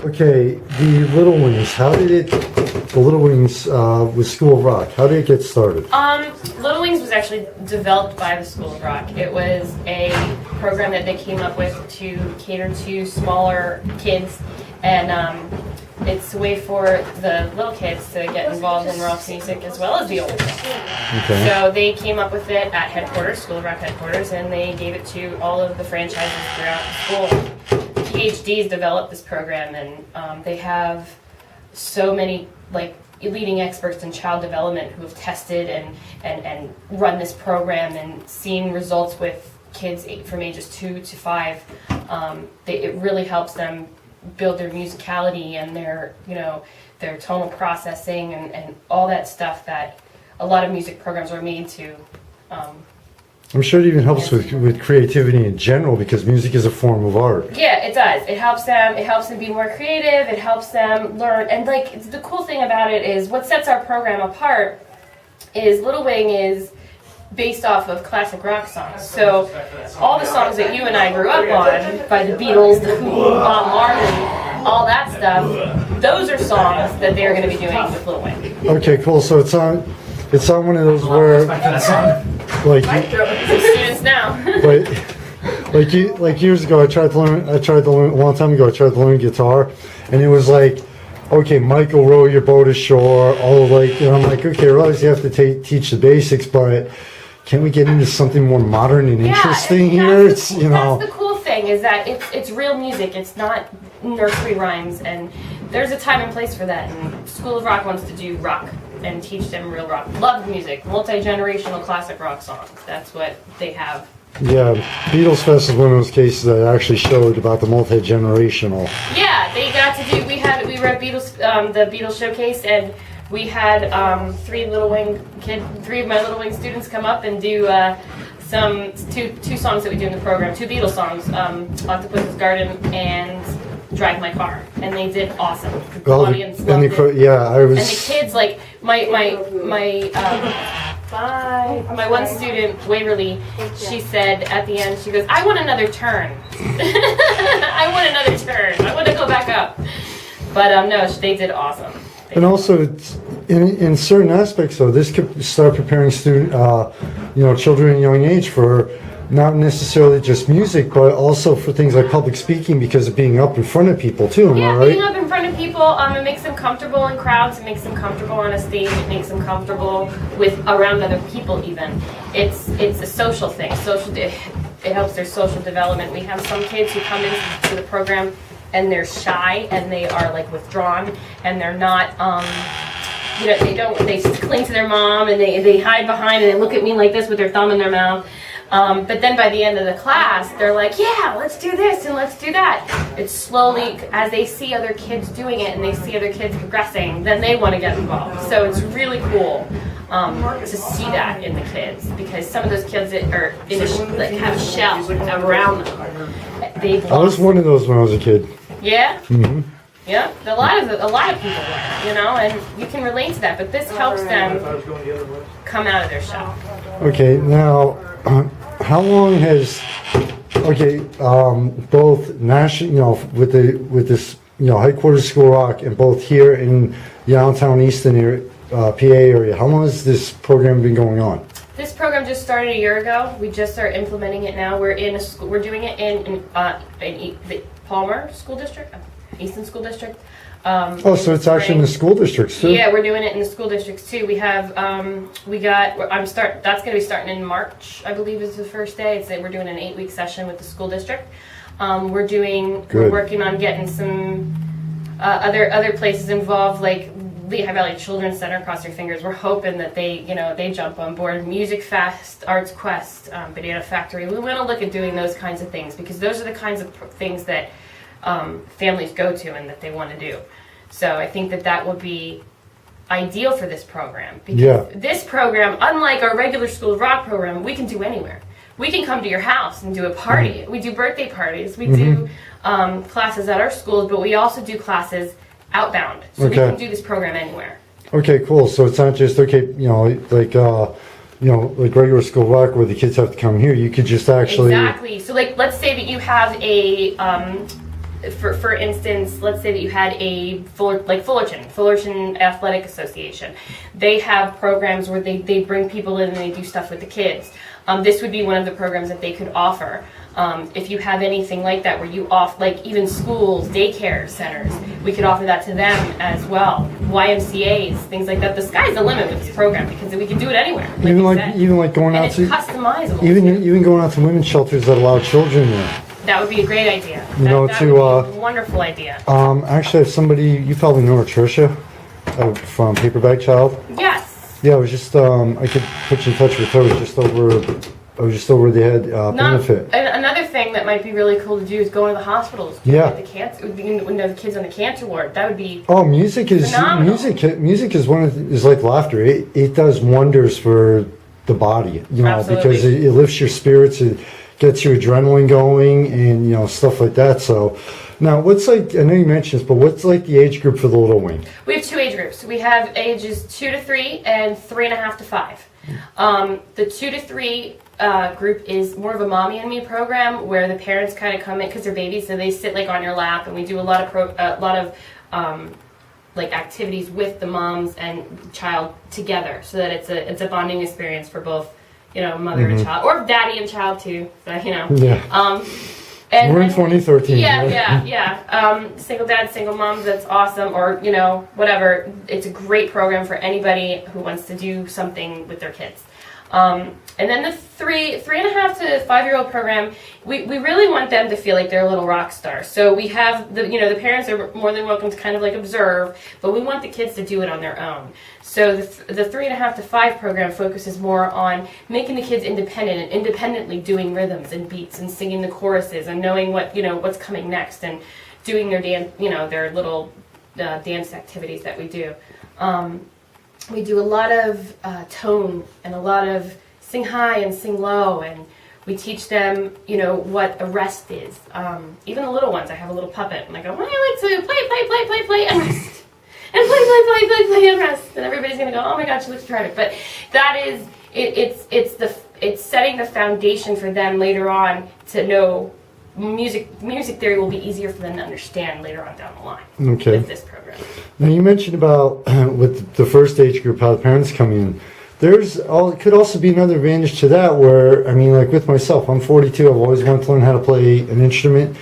Okay, the Little Wings, the Little Wings with School of Rock, how did it get started? Little Wings was actually developed by the School of Rock. It was a program that they came up with to cater to smaller kids, and it's a way for the little kids to get involved in rock music as well as the older kids. Okay. So they came up with it at headquarters, School of Rock headquarters, and they gave it to all of the franchises throughout the school. PhDs developed this program, and they have so many leading experts in child development who have tested and run this program and seen results with kids from ages 2 to 5. It really helps them build their musicality and their tonal processing and all that stuff that a lot of music programs are made to. I'm sure it even helps with creativity in general because music is a form of art. Yeah, it does. It helps them be more creative. It helps them learn. And the cool thing about it is what sets our program apart is Little Wing is based off of classic rock songs. So all the songs that you and I grew up on by the Beatles, the Who, Bob Marley, all that stuff, those are songs that they're going to be doing with Little Wing. Okay, cool. So it's on one of those where Students now. like years ago, I tried to learn a long time ago. I tried to learn guitar, and it was like, okay, Michael, row your boat ashore. I'm like, okay, I realize you have to teach the basics, but can't we get into something more modern and interesting here? That's the cool thing is that it's real music. It's not nursery rhymes, and there's a time and place for that. And School of Rock wants to do rock and teach them real rock. Love music, multi-generational classic rock songs. That's what they have. Yeah, Beatles Fest is one of those cases that actually showed about the multi-generational. Yeah, they got to do. We were at the Beatles showcase, and we had three of my Little Wing students come up and do two songs that we do in the program, two Beatles songs, Octopus's Garden and Drive My Car, and they did awesome. The audience loved it. And the kids, like my one student, Waverly, she said at the end, she goes, "I want another turn. I want another turn. I want to go back up." But no, they did awesome. And also, it's, in certain aspects, though, this could start preparing children at a young age for not necessarily just music, but also for things like public speaking because of being up in front of people too. Am I right? Being up in front of people, it makes them comfortable in crowds. It makes them comfortable on a stage. It makes them comfortable around other people. Even it's a social thing. It helps their social development. We have some kids who come into the program and they're shy and they are withdrawn and they're not. They cling to their mom and they hide behind and they look at me like this with their thumb in their mouth. But then by the end of the class, they're like, yeah, let's do this and let's do that. It's slowly, as they see other kids doing it and they see other kids progressing, then they want to get involved. So it's really cool to see that in the kids because some of those kids that are have a shell around them. I was one of those when I was a kid. Yeah? Mm-hmm. Yeah, a lot of people were, and you can relate to that, but this helps them come out of their shell. Okay, now, how long has, both national, with this, headquarters School of Rock and both here in the Allentown Easton area, PA area, how long has this program been going on? This program just started a year ago. We just started implementing it now. We're in a school. We're doing it in the Palmer School District, Easton School District. So it's actually in the school districts too? Yeah, we're doing it in the school districts too. We have, that's going to be starting in March, I believe is the first day. We're doing an 8-week session with the school district. We're working on getting some other places involved, like Lehigh Valley Children's Center, cross your fingers. We're hoping that they jump on board. Music Fest, Arts Quest, Banana Factory. We want to look at doing those kinds of things because those are the kinds of things that families go to and that they want to do. So I think that would be ideal for this program because this program, unlike our regular School of Rock program, we can do anywhere. We can come to your house and do a party. We do birthday parties. We do classes at our schools, but we also do classes outbound. So we can do this program anywhere. Okay, cool. So it's not just like regular School of Rock where the kids have to come here. You could just actually Exactly. So let's say that you have for instance, let's say that you had a Fullerton Athletic Association. They have programs where they bring people in and they do stuff with the kids. This would be one of the programs that they could offer. If you have anything like that where you off, like even schools, daycare centers, we could offer that to them as well. YMCA's, things like that. The sky's the limit with this program because we can do it anywhere. Even like going and out it's to customizable. even going out to women's shelters that allow children there. That would be a great idea. Know, that to, would be a wonderful idea. Actually, I have somebody, you probably know her, Tricia, from Paperback Child. Yes. Yeah, I was just I could put you in touch with her. I was just over the head benefit. Another thing that might be really cool to do is go into the hospitals. Yeah. The cancer, the kids on the cancer ward. That would be. Oh, music is is like laughter. It does wonders for the body, Absolutely. because it lifts your spirits. It gets your adrenaline going, and stuff like that. So, now what's like? I know you mentioned this, but what's like the age group for the Little Wing? We have 2 age groups. We have ages 2 to 3 and 3.5 to 5. The 2 to 3 group is more of a mommy and me program where the parents kind of come in because they're babies, so they sit like on your lap, and we do a lot of like activities with the moms and child together, so that it's a bonding experience for both, mother and child, or daddy and child too. So Yeah. And we're in 2013. Yeah. Single dads, single moms, that's awesome. Or, whatever. It's a great program for anybody who wants to do something with their kids. And then the 3.5 to 5-year-old program, we really want them to feel like they're a little rock star. So we have the parents are more than welcome to kind of like observe, but we want the kids to do it on their own. So the 3.5 to 5 program focuses more on making the kids independent and independently doing rhythms and beats and singing the choruses and knowing what's coming next and doing their dance, their little dance activities that we do. We do a lot of tone and a lot of sing high and sing low, and we teach them, what a rest is. Even the little ones, I have a little puppet, and I go, well, I like to play, and rest. And play, and rest. And everybody's going to go, oh my God, she looks retarded. But that is, it's setting the foundation for them later on to know music theory will be easier for them to understand later on down the line with this program. Now you mentioned about with the first age group how the parents come in. It could also be another advantage to that where, I mean, like with myself, I'm 42, I've always wanted to learn how to play an instrument.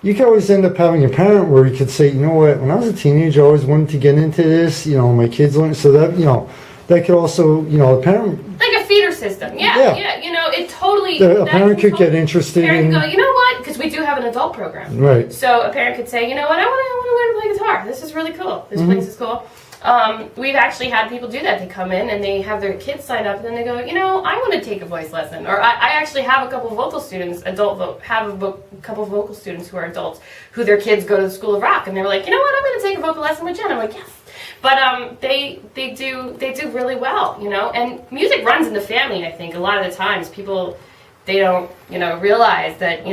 You could always end up having a parent where you could say, you know what, when I was a teenager, I always wanted to get into this, my kids learn, so that, that could also, a parent... Like a feeder system, yeah, it totally... A parent could get interested in... A parent could go, you know what, because we do have an adult program. Right. So a parent could say, you know what, I want to learn to play guitar. This is really cool. This place is cool. We've actually had people do that. They come in and they have their kids sign up, and then they go, I want to take a voice lesson. Or I actually have a couple of vocal students, couple of vocal students who are adults, who their kids go to the School of Rock, and they're like, you know what, I'm going to take a vocal lesson with Jen. I'm like, yes. But they do really well, and music runs in the family. I think a lot of the times people they don't realize that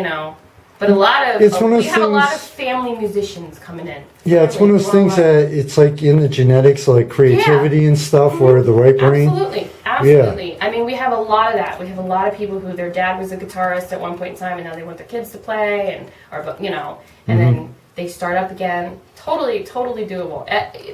but a lot of we have a lot of family musicians coming in. Yeah, it's one of those things that it's like in the genetics, like creativity and stuff, where the right brain. Absolutely. Yeah. I mean, we have a lot of that. We have a lot of people who their dad was a guitarist at one point in time, and now they want their kids to play, and then they start up again. Totally doable.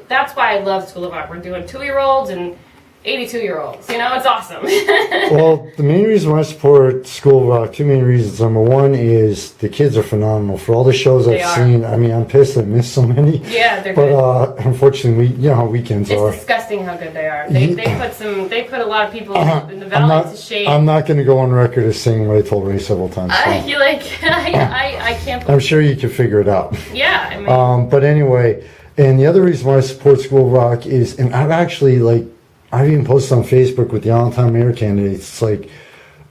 That's why I love School of Rock. We're doing 2-year-olds and 82-year-olds. It's awesome. Well, the main reason why I support School of Rock, 2 main reasons. Number one is the kids are phenomenal. For all the shows I've seen, I mean, I'm pissed I missed so many. Yeah, they're good. But unfortunately, you know how weekends are. It's disgusting how good they are. They put a lot of people in the valley to shame. I'm not going to go on record as saying what I told Ray several times. So. I can't. I'm sure you can figure it out. Yeah, I mean. But anyway, and the other reason why I support School of Rock is, and I've even posted on Facebook with the Allentown mayor candidates. It's like,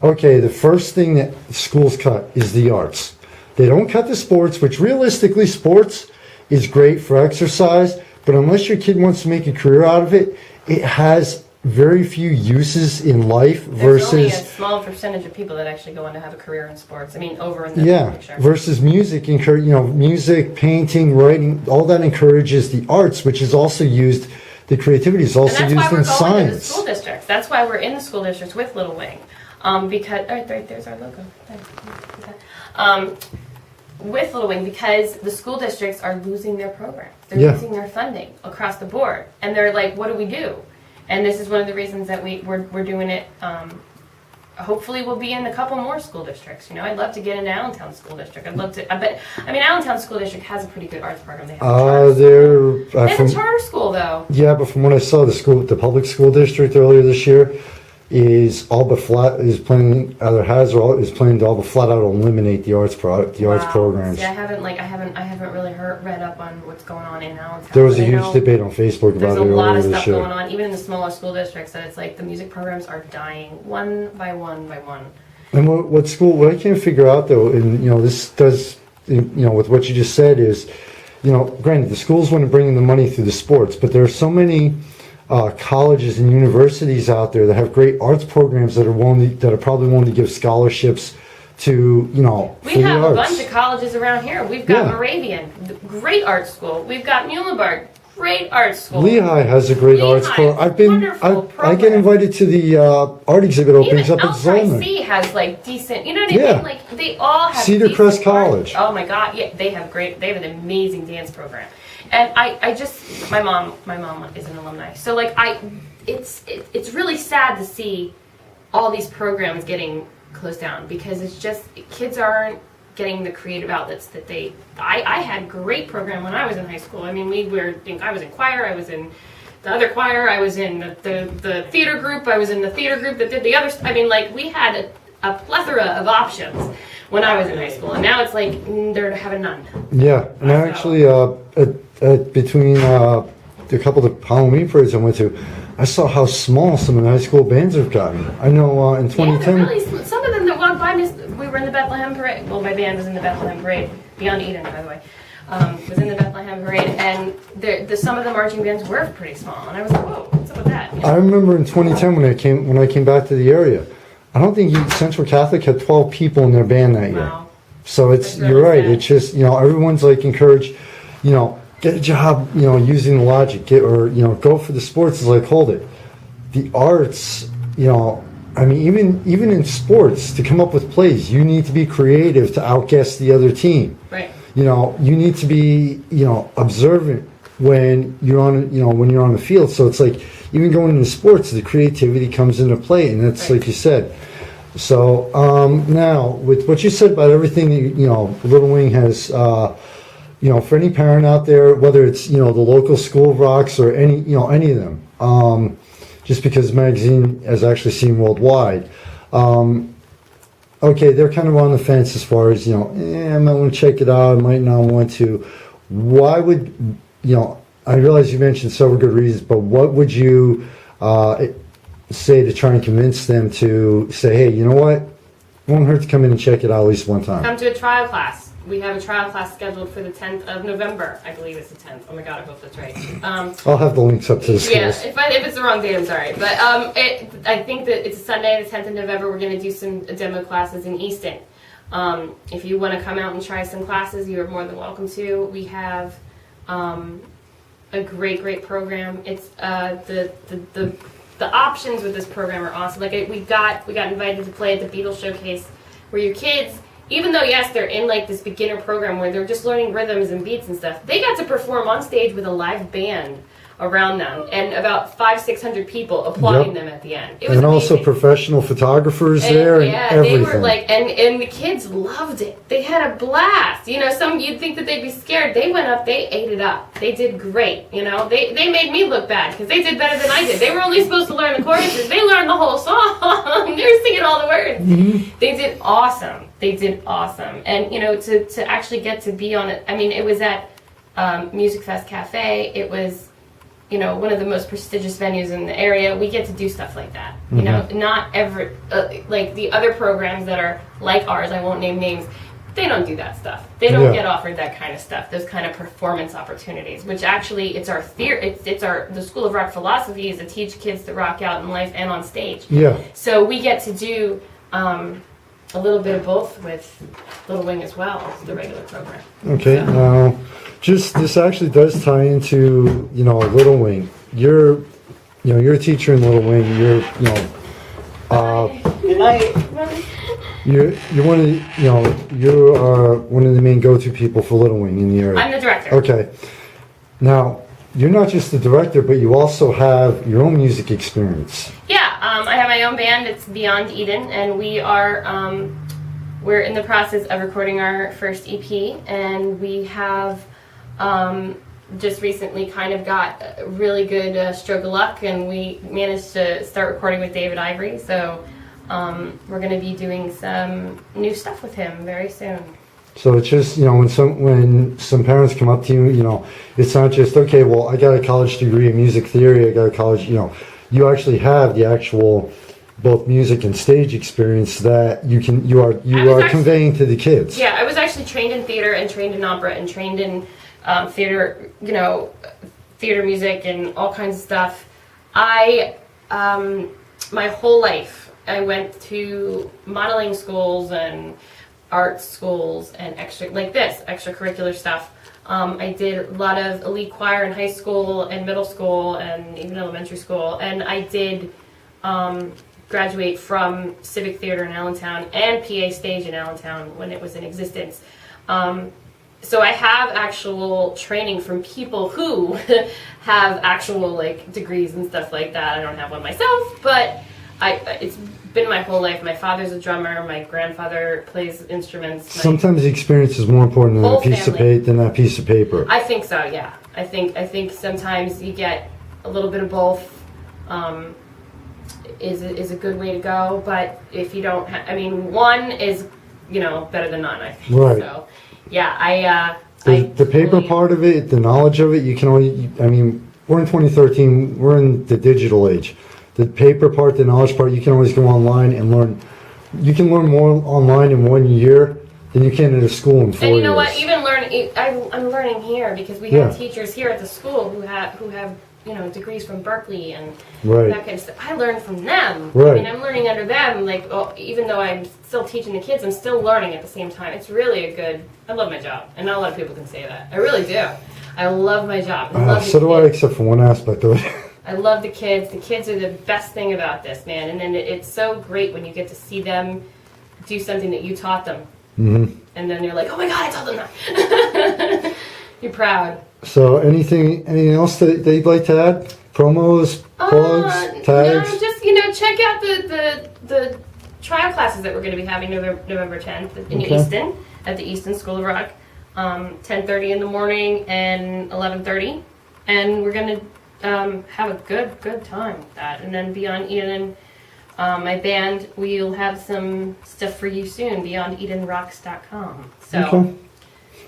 okay, the first thing that schools cut is the arts. They don't cut the sports, which realistically, sports is great for exercise, but unless your kid wants to make a career out of it, it has very few uses in life versus... There's only a small percentage of people that actually go on to have a career in sports. I mean, over in the picture. Versus music, music, painting, writing, all that encourages the arts, which is also used... The creativity is also used in science. That's why we're going to the school districts. That's why we're in the school districts with Little Wing. Because, right there's our logo. with Little Wing because the school districts are losing their programs. They're Yeah. losing their funding across the board. And they're like, what do we do? And this is one of the reasons that we're doing it. Hopefully we'll be in a couple more school districts. You know, I'd love to get into Allentown School District. I'd love to, but I mean, Allentown School District has a pretty good arts program. They have a charter They're school. They have a charter school though. yeah, but from what I saw, the public school district earlier this year is all but flat is planning either has or is planning to all but flat out eliminate the arts programs. See, I haven't really read up on what's going on in Allentown. There was a But I huge know debate on Facebook There's about a it lot earlier of this stuff year. going on, even in the smaller school districts, that it's like the music programs are dying one by one by one. And what I can't figure out though, and this does, with what you just said is, granted the schools want to bring in the money through the sports, but there are so many colleges and universities out there that have great arts programs that are probably willing to give scholarships to, We for the have a arts. bunch of colleges around here. We've got Yeah. Moravian, great art school. We've got Muhlenberg, great art school. Lehigh has a great arts Lehigh, program. wonderful I get program. invited to the art exhibit openings Even up at Zolman. LCIC has like decent, you know what I Yeah. mean? Like they all have Cedar decent Crest art. College. Oh my God, yeah, they have an amazing dance program. And I just, my mom is an alumni. So like it's really sad to see all these programs getting closed down because it's just, kids aren't getting the creative outlets that I had great program when I was in high school. I mean, I was in choir, I was in the other choir, I was in the theater group, I was in the theater group that did the other, I mean, like we had a plethora of options when I was in high school, and now it's like they're having none. Yeah, and I actually, between a couple of the Halloween parades I went to, I saw how small some of the high school bands have gotten. I know in Yeah, 2010. they're really, some of them that walked by me, we were in the Bethlehem parade. Well, my band was in the Bethlehem parade, Beyond Eden, by the way. Was in the Bethlehem parade, and some of the marching bands were pretty small, and I was like, whoa, what's up with that? You know? I remember in 2010 when I came back to the area, I don't think Central Catholic had 12 people in their band that year. Wow. So That's really you're right. sad. It's just everyone's like encouraged, get a job, using the logic, go for the sports. It's like hold it, the arts, I mean even in sports to come up with plays, you need to be creative to outguess the other team. Right. You need to be observant when you're on the field. So it's like even going into sports, the creativity comes into play, and that's Right. like you said. So now with what you said about everything that Little Wing has, for any parent out there, whether it's the local School of Rocks or any of them, just because the magazine has actually seen worldwide. Okay, they're kind of on the fence as far as I might want to check it out, I might not want to. Why would I realize you mentioned several good reasons, but what would you say to try and convince them to say, hey, you know what? It won't hurt to come in and check it out at least one time. Come to a trial class. We have a trial class scheduled for the 10th of November. I believe it's the 10th. Oh my God, I hope that's right. I'll have the links up to the schools. Yeah, if it's the wrong date, I'm sorry. But I think that it's Sunday, the 10th of November. We're going to do some demo classes in Easton. If you want to come out and try some classes, you are more than welcome to. We have a great program. It's the options with this program are awesome. Like we got invited to play at the Beatles Showcase, where your kids, even though yes they're in like this beginner program where they're just learning rhythms and beats and stuff, they got to perform on stage with a live band around them and about 500-600 people applauding them at the end. It was and also amazing. professional photographers there and everything. They were like, and the kids loved it. They had a blast. Some you'd think that they'd be scared. They went up, they ate it up. They did great. They made me look bad because they did better than I did. They were only supposed to learn the choruses. They learned the whole song. They were singing all the words. Mm-hmm. They did awesome. And to actually get to be on it. I mean, it was at Music Fest Cafe. It was one of the most prestigious venues in the area. We get to do stuff like that. Not ever like the other programs that are like ours. I won't name names. They don't do that stuff. They don't get offered that kind of stuff. Those kind of performance opportunities. Which actually, it's our theory. The School of Rock philosophy is to teach kids to rock out in life and on stage. Yeah. So we get to do a little bit of both with Little Wing as well as the regular program. Okay. So. Now, this actually does tie into Little Wing. You're a teacher in Little Wing. Good night. you're one of the, you are one of the main go-to people for Little Wing in the area. I'm the director. Okay. Now, you're not just the director, but you also have your own music experience. Yeah, I have my own band. It's Beyond Eden, and we're in the process of recording our first EP, and we have just recently kind of got a really good stroke of luck, and we managed to start recording with David Ivory. So we're going to be doing some new stuff with him very soon. So it's just, when some parents come up to you, it's not just, okay, well, I got a college degree in music theory, I got a college, you actually have the actual both music and stage experience that you are conveying to the kids. Yeah, I was actually trained in theater and trained in opera and trained in theater, theater music and all kinds of stuff. My whole life, I went to modeling schools and art schools and extracurricular stuff. I did a lot of elite choir in high school and middle school and even elementary school, and I did graduate from Civic Theater in Allentown and PA Stage in Allentown when it was in existence. So I have actual training from people who have actual degrees and stuff like that. I don't have one myself, but it's been my whole life. My father's a drummer. My grandfather plays instruments. Sometimes the experience is more important than that piece of paper. I think so. Yeah. I think sometimes you get a little bit of both. Is a good way to go. But if you don't, one is better than none. I think. Right. So yeah, the paper part of it, the knowledge of it, you can only. We're in 2013. We're in the digital age. The paper part, the knowledge part, you can always go online and learn. You can learn more online in 1 year than you can at a school in 4 years. And you know what? Even I'm learning here because we have teachers here at the school who have degrees from Berkeley and that kind of stuff. I learn from them. Right. I'm learning under them. Even though I'm still teaching the kids, I'm still learning at the same time. It's really I love my job, and not a lot of people can say that. I really do. I love my job. So do I, except for one aspect of it. I love the kids. The kids are the best thing about this, man. And then it's so great when you get to see them do something that you taught them. Mm-hmm. And then you're like, oh my God, I taught them that. You're proud. So anything else that you'd like to add? Promos, plugs, tags? No, just, check out the trial classes that we're going to be having November 10th in Easton, at the Easton School of Rock. 10:30 in the morning and 11:30. And we're going to have a good time with that. And then Beyond Eden, my band, we'll have some stuff for you soon, beyondedenrocks.com. So,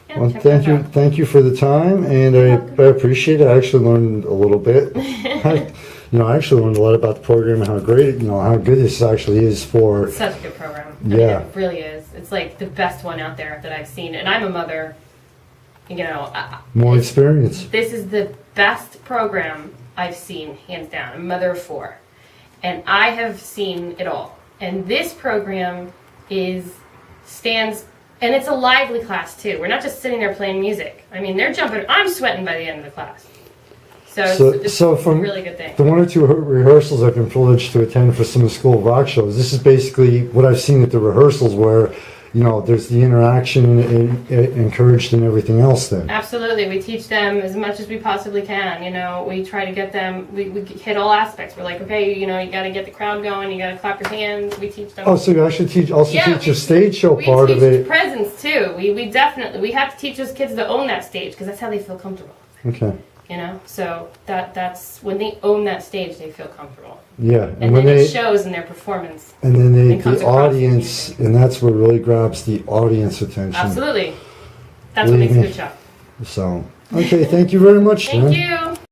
yeah, well, thank you for the time, and I appreciate it. I actually learned a little bit. I actually learned a lot about the program and how great, how good this actually is for. It's such a good program. Yeah, it really is. It's like the best one out there that I've seen, and I'm a mother. More experience. This is the best program I've seen, hands down. I'm a mother of 4. And I have seen it all. And this program stands, and it's a lively class too. We're not just sitting there playing music. They're jumping, I'm sweating by the end of the class. So from a really good thing. The 1 or 2 rehearsals I've been privileged to attend for some of the School of Rock shows, this is basically what I've seen at the rehearsals where there's the interaction encouraged and everything else then. Absolutely. We teach them as much as we possibly can. We try to get them, we hit all aspects. We're like, okay, you got to get the crowd going, you got to clap your hands. We teach them. Oh, so you actually teach the stage show part of it. We teach presence too. We have to teach those kids to own that stage because that's how they feel comfortable. Okay. So that's when they own that stage, they feel comfortable. Yeah, and then it shows in their performance. And then the audience, and that's what really grabs the audience attention. Absolutely, that's what makes a good show. So, okay, thank you very much. Thank you.